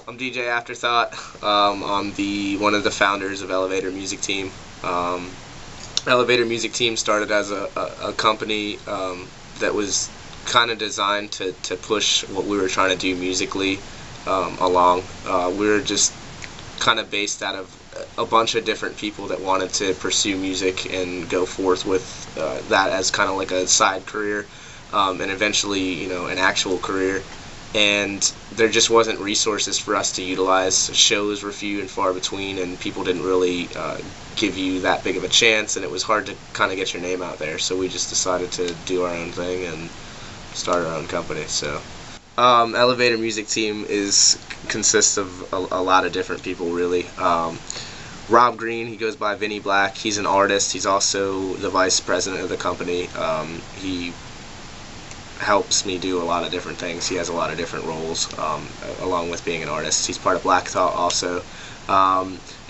I'm DJ Afterthought. I'm one of the founders of Elevator Music Team. Elevator Music Team started as a company that was kind of designed to push what we were trying to do musically along. We were just kind of based out of a bunch of different people that wanted to pursue music and go forth with that as kind of like a side career, and eventually, you know, an actual career. And there just wasn't resources for us to utilize. Shows were few and far between, and people didn't really give you that big of a chance, and it was hard to kind of get your name out there. So we just decided to do our own thing and start our own company. So Elevator Music Team consists of a lot of different people, really. Rob Green, he goes by Vinny Black. He's an artist. He's also the vice president of the company. He helps me do a lot of different things. He has a lot of different roles, along with being an artist. He's part of Afterthought also.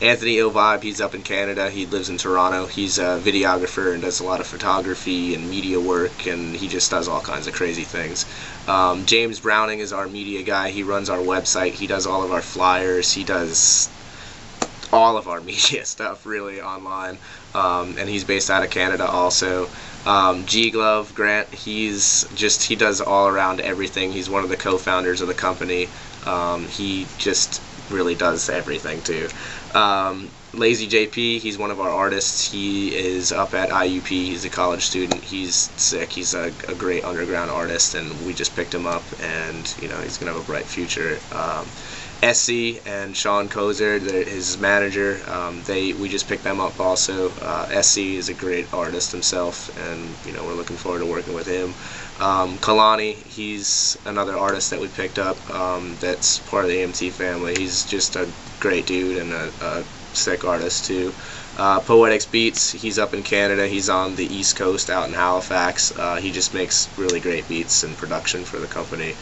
Anthony Vibe, he's up in Canada. He lives in Toronto. He's a videographer and does a lot of photography and media work, and he just does all kinds of crazy things. James Browning is our media guy. He runs our website. He does all of our flyers. He does all of our media stuff, really, online, and he's based out of Canada also. G Glove Grant, he does all around everything. He's one of the co-founders of the company. He just really does everything too. Lazy JP, he's one of our artists. He is up at IUP. He's a college student. He's sick. He's a great underground artist, and we just picked him up, and you know, he's gonna have a bright future. SC and Sean Kozer, his manager, we just picked them up also. SC is a great artist himself, and you know, we're looking forward to working with him. Kalani, he's another artist that we picked up, that's part of the EMT family. He's just a great dude and a sick artist too. Poetics Beats, he's up in Canada. He's on the East Coast out in Halifax. He just makes really great beats and production for the company.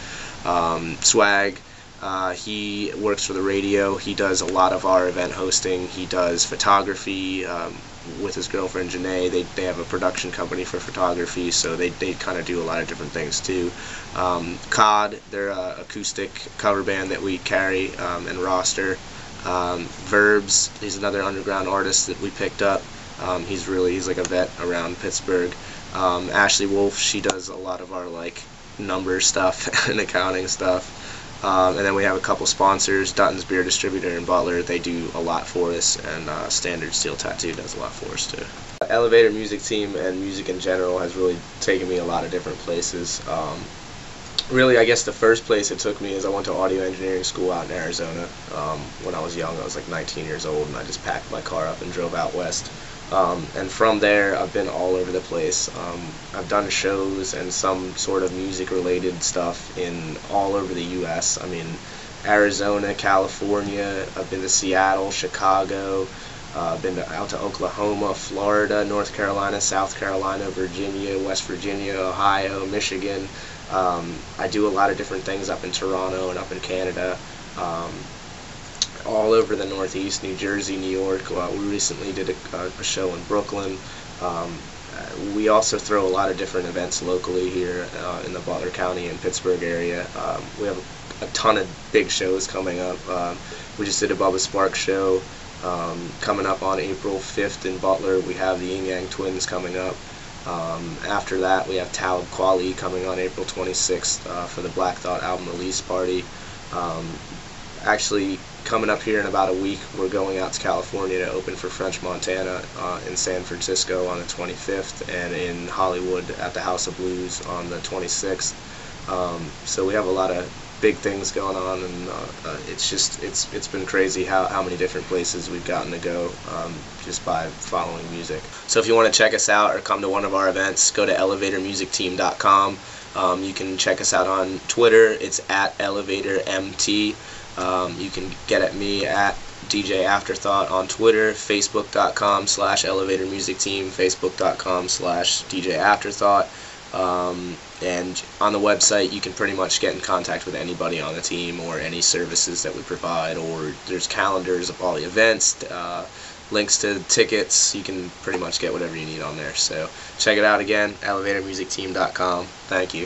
Swag, he works for the radio. He does a lot of our event hosting. He does photography with his girlfriend Janae. They have a production company for photography, so they kind of do a lot of different things too. COD, they're an acoustic cover band that we carry and roster. Verbs, he's another underground artist that we picked up. He's like a vet around Pittsburgh. Ashley Wolf, she does a lot of our like number stuff and accounting stuff. And then we have a couple sponsors. Dutton's Beer Distributor in Butler, they do a lot for us, and Standard Steel Tattoo does a lot for us too. Elevator Music Team and music in general has really taken me a lot of different places. Really, I guess the first place it took me is I went to audio engineering school out in Arizona. When I was young, I was like 19 years old, and I just packed my car up and drove out west. And from there, I've been all over the place. I've done shows and some sort of music-related stuff in all over the U.S. I mean, Arizona, California. I've been to Seattle, Chicago. I've been out to Oklahoma, Florida, North Carolina, South Carolina, Virginia, West Virginia, Ohio, Michigan. I do a lot of different things up in Toronto and up in Canada. All over the Northeast, New Jersey, New York. We recently did a show in Brooklyn. We also throw a lot of different events locally here in the Butler County and Pittsburgh area. We have a ton of big shows coming up. We just did a Bubba Sparks show coming up on April 5th in Butler. We have the Yin Yang Twins coming up. After that, we have Talib Kweli coming on April 26th for the Black Thought album release party. Actually, coming up here in about a week, we're going out to California to open for French Montana in San Francisco on the 25th, and in Hollywood at the House of Blues on the 26th. So we have a lot of big things going on, and it's been crazy how many different places we've gotten to go just by following music. So if you want to check us out or come to one of our events, go to elevatormusicteam.com. You can check us out on Twitter. It's at ElevatorMT. You can get at me at DJ Afterthought on Twitter, Facebook.com/ElevatorMusicTeam, Facebook.com/DJ Afterthought. And on the website, you can pretty much get in contact with anybody on the team or any services that we provide, or there's calendars of all the events, links to tickets. You can pretty much get whatever you need on there. So check it out again, elevatormusicteam.com. Thank you.